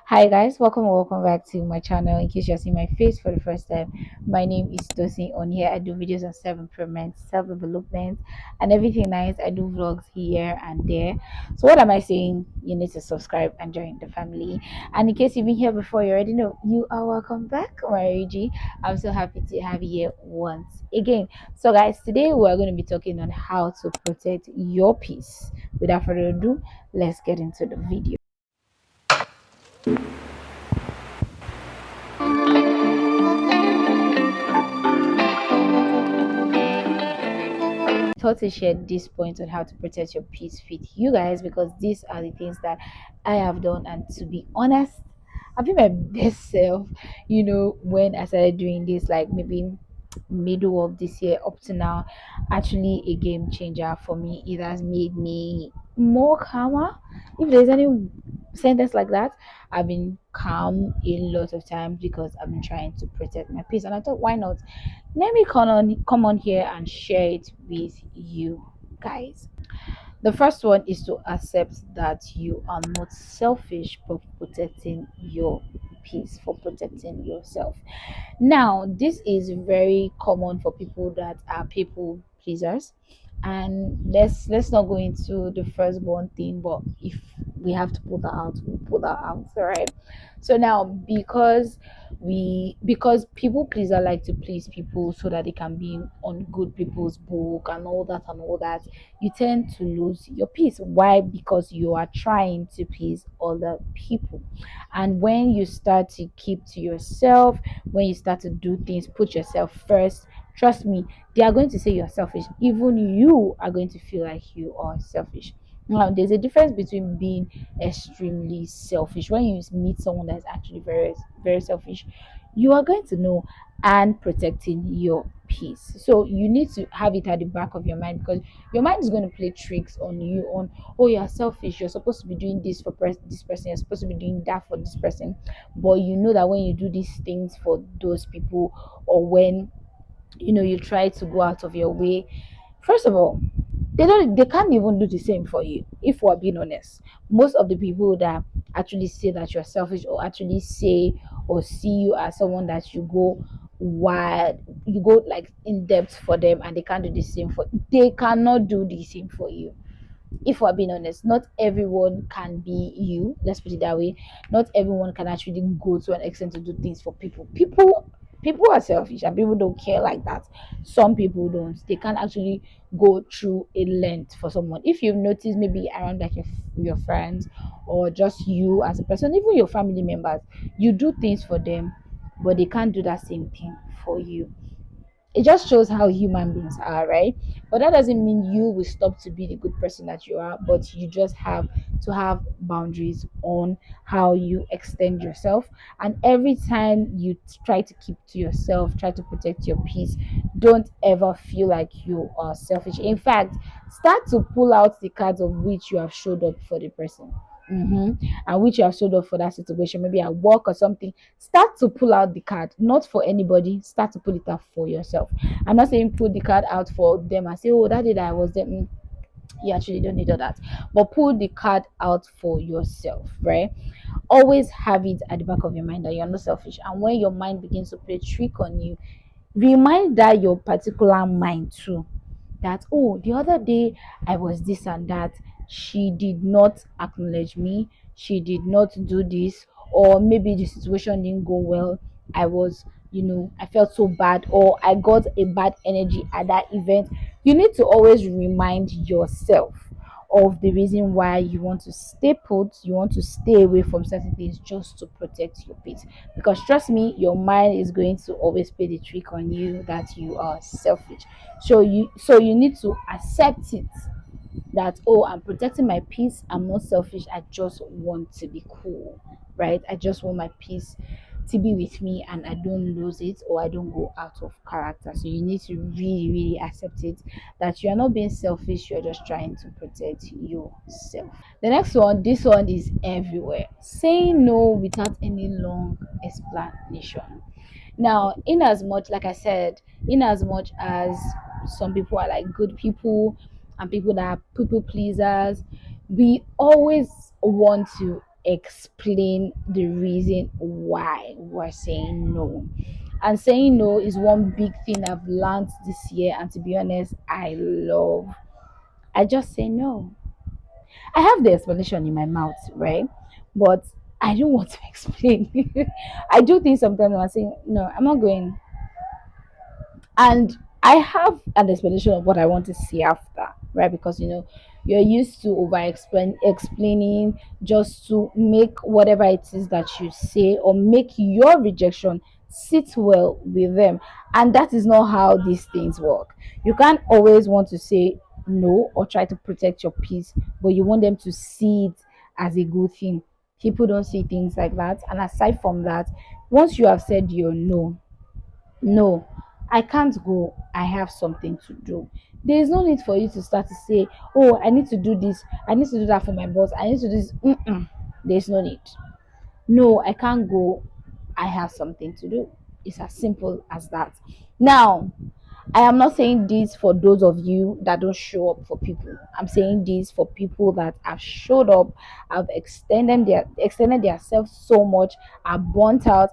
Hi guys, welcome back to my channel. In case you're seeing my face for the first time, my name is Tosin. On here I do videos on self-improvement, self-development, and everything nice. I do vlogs here and there. So what am I saying? You need to subscribe and join the family. And in case you've been here before, you already know you are welcome back, my OG. I'm so happy to have you here once again. So guys, today we're going to be talking on how to protect your peace. Without further ado, let's get into the video. Thought to share this point on how to protect your peace with you guys because these are the things that I have done, and to be honest, I've been my best self. When I started doing this, like maybe middle of this year up to now, actually a game changer for me. It has made me more calmer. If there's any sentence like that, I've been calm a lot of times because I've been trying to protect my peace, and I thought, why not? Let me come on here and share it with you guys. The first one is to accept that you are not selfish for protecting your peace, for protecting yourself. Now, this is very common for people that are people pleasers. And let's not go into the first one thing, but if we have to put that out, we'll put that out. All right. So now, because people pleaser like to please people so that they can be on good people's book and all that, you tend to lose your peace. Why? Because you are trying to please other people. And when you start to keep to yourself, when you start to do things, put yourself first, trust me, they are going to say you're selfish. Even you are going to feel like you are selfish. Now, there's a difference between being extremely selfish. When you meet someone that's actually very, very selfish, you are going to know, and protecting your peace. So you need to have it at the back of your mind, because your mind is going to play tricks on you on, oh, you're selfish, you're supposed to be doing this for this person, you're supposed to be doing that for this person. But you know that when you do these things for those people, or when you try to go out of your way, first of all, they can't even do the same for you. If we're being honest, most of the people that actually say that you're selfish, or actually say or see you as someone that you go wide, you go like in depth for them, and they can't do the same for, they cannot do the same for you. If we're being honest, not everyone can be you. Let's put it that way. Not everyone can actually go to an extent to do things for people. People are selfish, and people don't care like that. Some people don't. They can't actually go through a length for someone. If you've noticed, maybe around like your friends, or just you as a person, even your family members, you do things for them, but they can't do that same thing for you. It just shows how human beings are, right? But that doesn't mean you will stop to be the good person that you are, but you just have to have boundaries on how you extend yourself. And every time you try to keep to yourself, try to protect your peace, don't ever feel like you are selfish. In fact, start to pull out the cards of which you have showed up for the person. And which you have showed up for that situation, maybe at work or something. Start to pull out the card, not for anybody. Start to pull it out for yourself. I'm not saying put the card out for them and say, oh, that day that I was there. You actually don't need all that. But pull the card out for yourself, right? Always have it at the back of your mind that you're not selfish. And when your mind begins to play trick on you, remind that your particular mind too, that, oh, the other day I was this and that, she did not acknowledge me, she did not do this, or maybe the situation didn't go well. I was, I felt so bad, or I got a bad energy at that event. You need to always remind yourself of the reason why you want to stay put, you want to stay away from certain things, just to protect your peace. Because trust me, your mind is going to always play the trick on you that you are selfish. So you need to accept it, that, oh, I'm protecting my peace, I'm not selfish, I just want to be cool, right? I just want my peace to be with me, and I don't lose it, or I don't go out of character. So you need to really, really accept it, that you are not being selfish, you're just trying to protect yourself. The next one, this one is everywhere: saying no without any long explanation. Now, in as much, like I said, in as much as some people are like good people, and people that are people pleasers, we always want to explain the reason why we're saying no. And saying no is one big thing I've learned this year. And to be honest, I love. I just say no. I have the explanation in my mouth, right? But I don't want to explain. I do things sometimes when I say no, I'm not going, and I have an explanation of what I want to see after, right? Because you're used to over explaining just to make whatever it is that you say or make your rejection sit well with them. And that is not how these things work. You can't always want to say no or try to protect your peace, but you want them to see it as a good thing. People don't see things like that. And aside from that, once you have said your no, no, I can't go, I have something to do. There is no need for you to start to say, oh, I need to do this, I need to do that for my boss, I need to do this. There's no need. No, I can't go, I have something to do. It's as simple as that. Now, I am not saying this for those of you that don't show up for people. I'm saying this for people that have showed up, have extended themselves so much, are burnt out.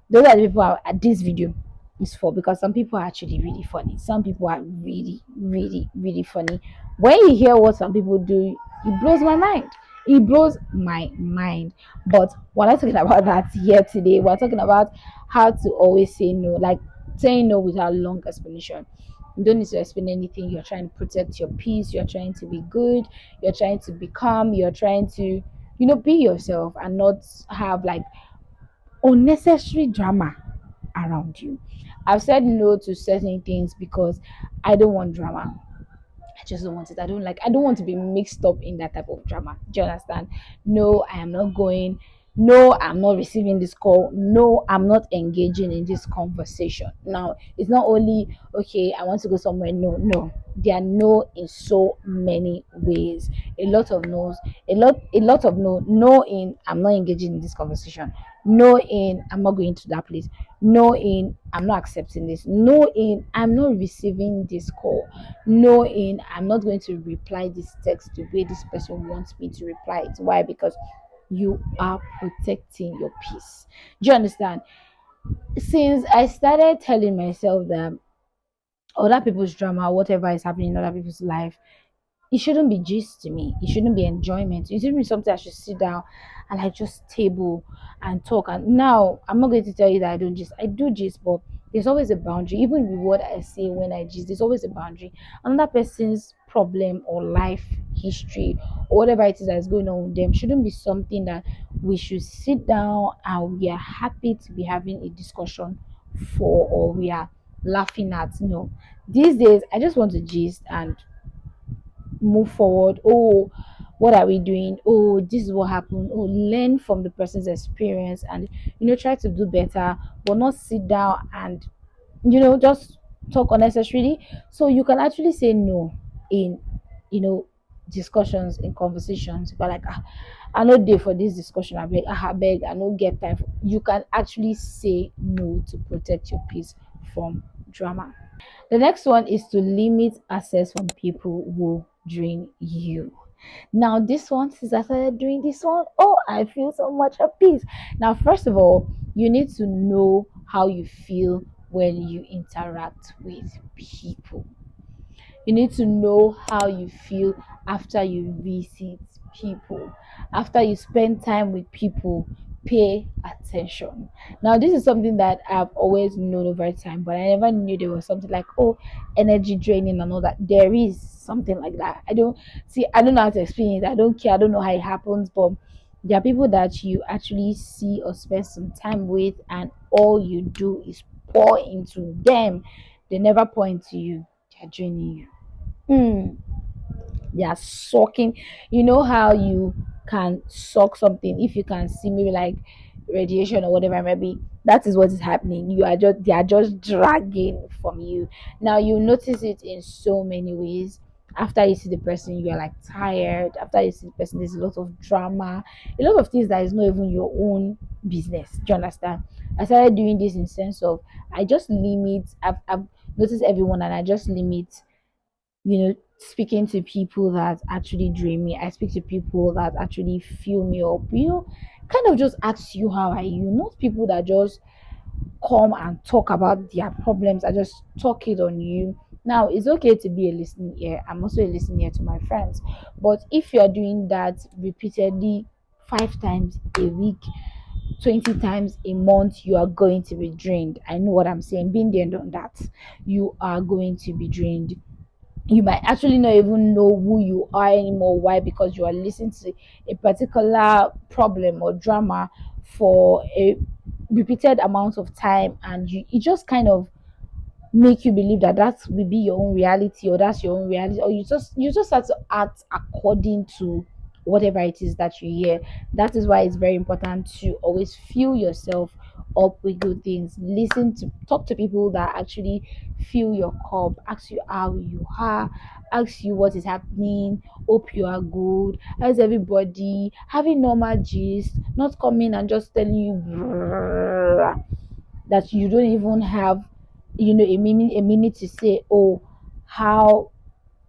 Those are the people at this video is for, because some people are actually really funny. Some people are really, really, really funny. When you hear what some people do, it blows my mind. It blows my mind. But we're not talking about that here today. We're talking about how to always say no. Like saying no without long explanation. You don't need to explain anything. You're trying to protect your peace. You're trying to be good. You're trying to be calm. You're trying to, be yourself and not have like unnecessary drama around you. I've said no to certain things because I don't want drama. I just don't want it. I don't want to be mixed up in that type of drama. Do you understand? No, I am not going. No, I'm not receiving this call. No, I'm not engaging in this conversation. Now, it's not only okay, I want to go somewhere. No, no. There are no in so many ways. A lot of no's, a lot of no. No in I'm not engaging in this conversation. No in I'm not going to that place. No in I'm not accepting this. No in I'm not receiving this call. Knowing I'm not going to reply this text the way this person wants me to reply it. Why? Because you are protecting your peace. Do you understand? Since I started telling myself that other people's drama, whatever is happening in other people's life, it shouldn't be gist to me. It shouldn't be enjoyment. It shouldn't be something I should sit down and like just table and talk. And now I'm not going to tell you that I don't gist. I do gist, but there's always a boundary. Even with what I say when I gist, there's always a boundary. Another person's problem or life history or whatever it is that is going on with them shouldn't be something that we should sit down and we are happy to be having a discussion for, or we are laughing at. No. These days I just want to gist and move forward. Oh, what are we doing? Oh, this is what happened. Oh, learn from the person's experience and try to do better, but not sit down and just talk unnecessarily. So you can actually say no in you know discussions, in conversations. But like, I no day for this discussion. I beg, I no get time you can actually say no to protect your peace from drama. The next one is to limit access from people who drain you. Now, this one, since I started doing this one, oh, I feel so much at peace. Now, first of all, you need to know how you feel when you interact with people. You need to know how you feel after you visit people, after you spend time with people. Pay attention. Now, this is something that I've always known over time, but I never knew there was something like, oh, energy draining and all that. There is something like that. I don't know how to explain it. I don't care. I don't know how it happens, but there are people that you actually see or spend some time with, and all you do is pour into them. They never pour into you. They're draining you. Mm, they are sucking. You know how you can suck something if you can see maybe like radiation or whatever, maybe that is what is happening. They are just dragging from you. Now you notice it in so many ways. After you see the person, you are like tired. After you see the person, there's a lot of drama, a lot of things that is not even your own business. Do you understand? I started doing this in sense of I just limit. I've noticed everyone, and I just limit speaking to people that actually drain me. I speak to people that actually fill me up, kind of just ask you how are you, not people that just come and talk about their problems. I just talk it on you. Now it's okay to be a listening ear. I'm also a listening ear to my friends. But if you're doing that repeatedly 5 times a week, 20 times a month, you are going to be drained. I know what I'm saying. Being there and done that, you are going to be drained. You might actually not even know who you are anymore. Why? Because you are listening to a particular problem or drama for a repeated amount of time, and it just kind of make you believe that that will be your own reality, or that's your own reality, or you just have to act according to whatever it is that you hear. That is why it's very important to always fill yourself up with good things. Listen to Talk to people that actually fill your cup, ask you how you are, ask you what is happening, hope you are good, how's everybody, having normal gist, not coming and just telling you that you don't even have a minute to say, oh, how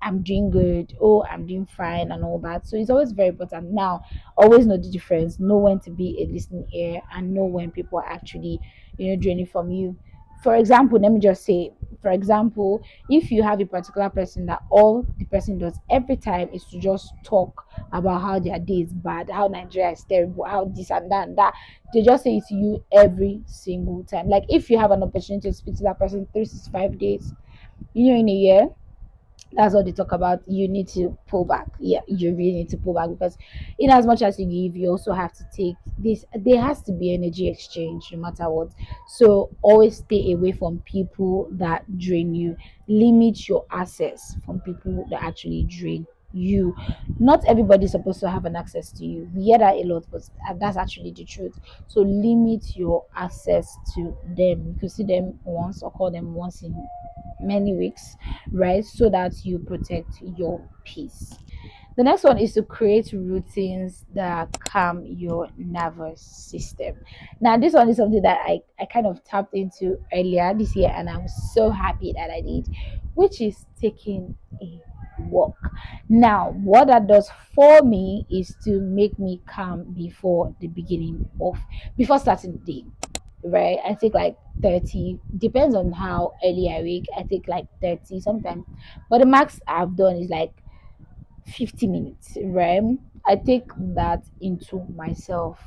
I'm doing good, oh, I'm doing fine, and all that. So it's always very important. Now, always know the difference, know when to be a listening ear, and know when people are actually, draining from you. For example, let me just say, for example, if you have a particular person that all the person does every time is to just talk about how their day is bad, how Nigeria is terrible, how this and that, they just say it to you every single time. Like if you have an opportunity to speak to that person 365 days, in a year, that's what they talk about. You need to pull back. Yeah, you really need to pull back, because in as much as you give, you also have to take this. There has to be energy exchange no matter what. So always stay away from people that drain you. Limit your access from people that actually drain you. Not everybody's supposed to have an access to you. We hear that a lot, but that's actually the truth. So limit your access to them. You can see them once or call them once in many weeks, right? So that you protect your peace. The next one is to create routines that calm your nervous system. Now, this one is something that I kind of tapped into earlier this year, and I'm so happy that I did, which is taking a walk. Now, what that does for me is to make me calm before starting the day, right? I take like 30, depends on how early I wake. I take like 30 sometimes, but the max I've done is like 50 minutes, right? I take that into myself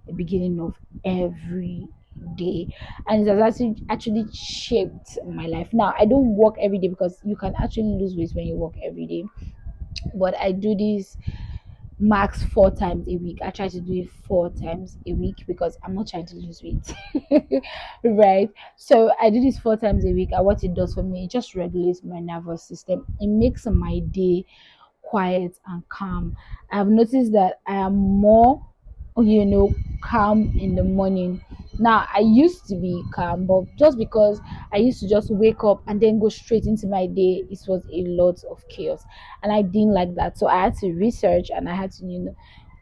the beginning of every day, and it has actually shaped my life. Now, I don't walk every day because you can actually lose weight when you walk every day, but I do this max 4 times a week. I try to do it 4 times a week because I'm not trying to lose weight. Right? So I do this 4 times a week. And what it does for me, it just regulates my nervous system. It makes my day quiet and calm. I've noticed that I am more, calm in the morning. Now, I used to be calm, but just because I used to just wake up and then go straight into my day, it was a lot of chaos. And I didn't like that. So I had to research, and I had to,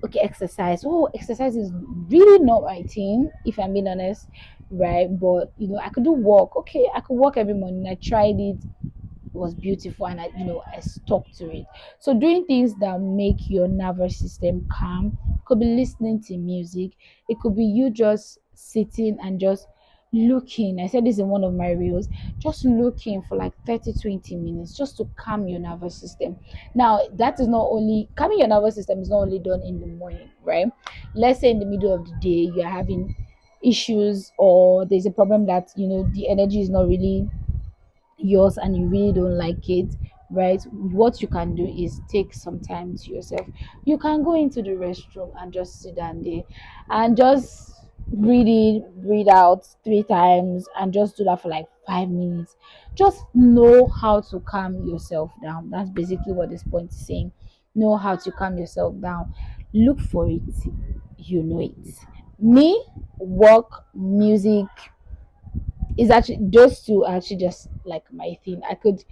okay, exercise. Oh, exercise is really not my thing, if I'm being honest, right? But, I could do walk. Okay, I could walk every morning. I tried it, was beautiful, and I stuck to it. So doing things that make your nervous system calm, could be listening to music, it could be you just sitting and just looking. I said this in one of my reels, just looking for like 30-20 minutes just to calm your nervous system. Now, that is not only calming your nervous system, is not only done in the morning, right? Let's say in the middle of the day you're having issues, or there's a problem that the energy is not really yours and you really don't like it, right? What you can do is take some time to yourself. You can go into the restroom and just sit down there and just breathe out 3 times, and just do that for like 5 minutes. Just know how to calm yourself down. That's basically what this point is saying. Know how to calm yourself down. Look for it. You know it. Me, work, music, is actually, those two are actually just like my thing. I could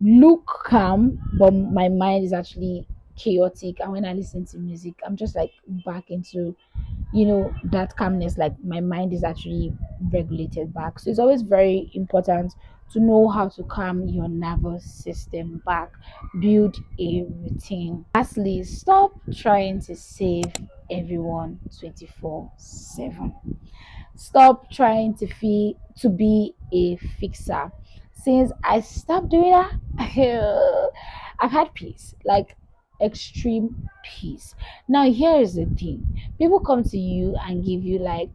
look calm, but my mind is actually chaotic, and when I listen to music, I'm just like back into, that calmness. Like my mind is actually regulated back. So it's always very important to know how to calm your nervous system back. Build a routine. Lastly, stop trying to save everyone 24/7. Stop trying to be a fixer. Since I stopped doing that, I've had peace, like extreme peace. Now here is the thing: people come to you and give you like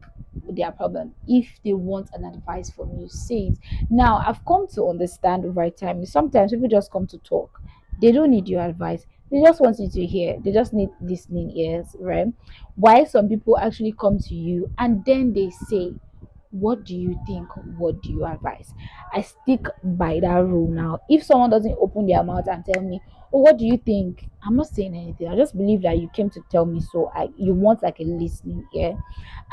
their problem. If they want an advice from you, say it. Now I've come to understand over time. Sometimes people just come to talk. They don't need your advice. They just want you to hear. They just need listening ears, right? Why some people actually come to you and then they say, what do you think? What do you advise? I stick by that rule now. If someone doesn't open their mouth and tell me, oh, what do you think? I'm not saying anything. I just believe that you came to tell me, so you want like a listening ear.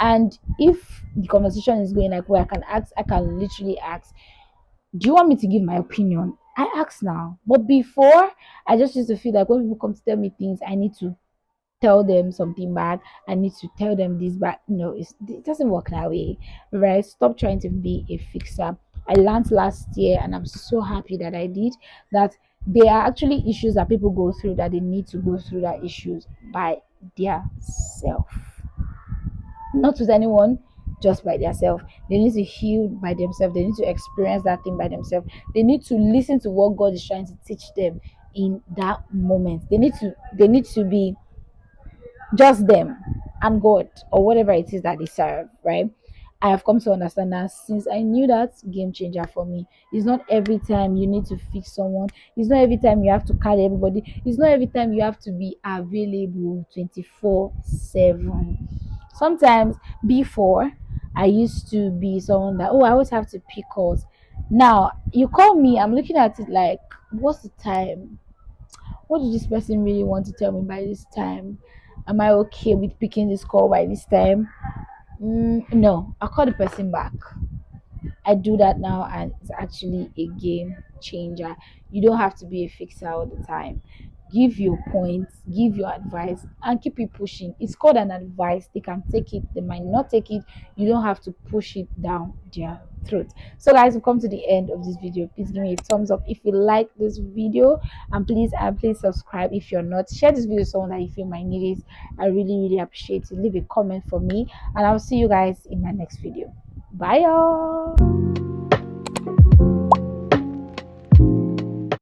And if the conversation is going like where I can literally ask, do you want me to give my opinion? I ask now. But before, I just used to feel like when people come to tell me things, I need to tell them something bad. I need to tell them this bad. No, it doesn't work that way, right? Stop trying to be a fixer. I learned last year, and I'm so happy that I did that. There are actually issues that people go through that they need to go through that issues by their self, not with anyone, just by themselves. They need to heal by themselves. They need to experience that thing by themselves. They need to listen to what God is trying to teach them in that moment. They need to be just them and God, or whatever it is that they serve, right? I have come to understand that since I knew that game changer for me. It's not every time you need to fix someone, it's not every time you have to carry everybody, it's not every time you have to be available 24/7. Sometimes before, I used to be someone that, oh, I always have to pick calls. Now you call me, I'm looking at it like, what's the time? What did this person really want to tell me by this time? Am I okay with picking this call by this time? No, I'll call the person back. I do that now, and it's actually a game changer. You don't have to be a fixer all the time. Give your points, give your advice, and keep it pushing. It's called an advice. They can take it, they might not take it. You don't have to push it down their throat. So, guys, we've come to the end of this video. Please give me a thumbs up if you like this video, and please subscribe if you're not. Share this video with someone that you feel might need it. I really, really appreciate it. Leave a comment for me, and I'll see you guys in my next video. Bye, y'all.